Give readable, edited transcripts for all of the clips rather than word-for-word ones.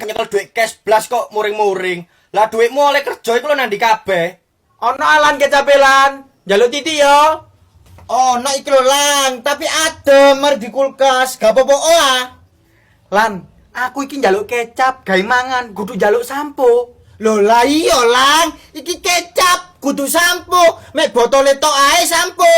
nyekel duit cash blas kok muring-muring. Lah duitmu oleh kerja iku lho nang ndi kabeh? Ono alan kecape lan. Njaluk titi yo. Oh, nah iki lho Lang, tapi adem mari di kulkas, gak apa-apa ah. Lan, aku iki njaluk kecap gawe mangan, kudu njaluk sampo. Lho lah iya Lang, iki kecap kudu sampo, mek botole tok ae sampo.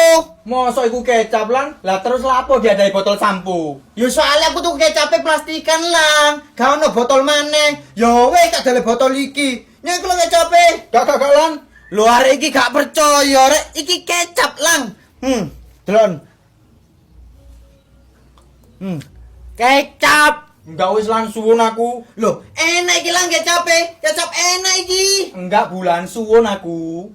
Mosok iku kecap lan? Lah terus lapo diadai botol sampo? Ya soalnya aku tuh kecape plastikan Lang, gak ono botol maneh. Ya weh tak dale botol iki. Nyek lho kecape. Gak lan. Lho arek iki gak percaya rek, iki kecap Lang. Delon. Kecap. Enggak wis lan suwun aku. Loh, enak iki Lang kecape. Kecap enak iki. Enggak bulan suwun aku.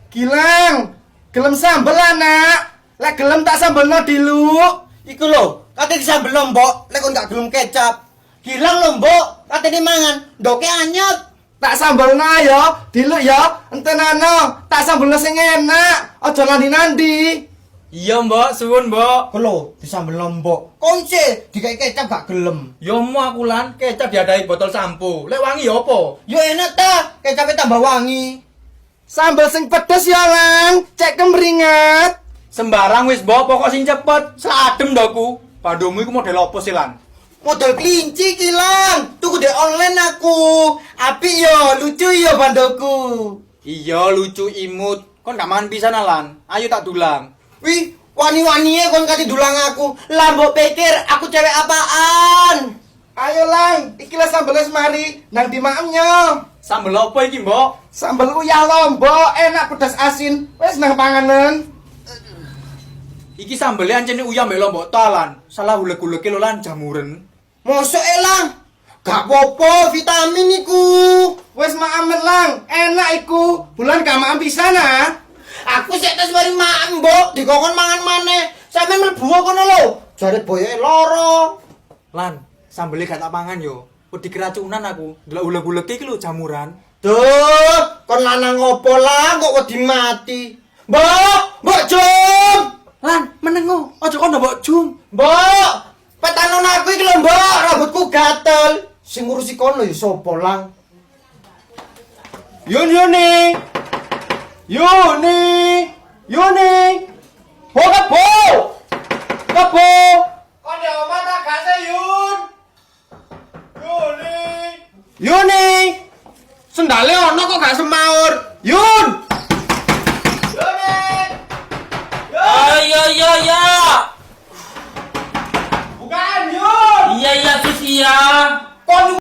Gilang, gelem sambel anak. Lek gelem tak sambelno diluk. Iku lho, kate disambel Mbok, lek kok gak gelem kecap. Gilang lho Mbok, katene mangan, ndoke anyep. Tak sambelno ya, diluk ya. Entenano, tak sambelno sing enak. Aja nandi-nandi. Iya mbok, suwun mbok. Lho, disambel Mbok. Konse dikai kecap gak gelem. Yo mau aku lan, kecap diadai botol sampo. Lek wangi yo apa? Yo enak ta, kecape tambah wangi. Sambel sing pedes ya, Lang. Cek kemringet. Sembarang wis mbok, pokok sing cepet. Sadem ndoku. Pandomu iku model apa sih lan? Model kelinci Gilang, tuku di online aku. Apik yo, lucu yo bandoku. Iya lucu imut. Kon gak mangan pisan lan. Ayo tak dulang. Wih, wani-waninya kon kati dulang aku. Lah mbok pikir aku cewek apaan? Ayo, Lang. Iki lah sambel wis mari nang dimaemnya. Sambel apa iki mbok? Sambel uyah lombok, enak pedas asin. Wis nang panganen. Iki sambelnya ancene uyah mbek lombok talan. Salah ulek-uleke lho lan jamuren. Mosok elang. Gak apa-apa vitamin iku. Wis maamet, Lang. Enak iku. Bulan gak maem pisan ah. Aku sik tes mari mak mbok dikongkon mangan maneh. Sampe mlebu kono lho. Jare boyoke loro. Lan, sambelnya gak tak pangan yo. Wedi keracunan aku. Delok ulek-uleke iki lho jamuran. Duh, kon lanang opo lah kok wedi mati. Mbok jum. Lan, menengo. Aja kono mbok jum. Mbok, petanon aku iki lho, Mbok, rambutku gatel. Sing ngurusi kono ya sapa, Lang? Yuni. Bo kebo. Kebo. Kon ya omah tak gase Yun. Yuni. Sendale ono kok gak semaur. Yun. Ya. Bukaan Yun. Iya, Sus, iya. Kon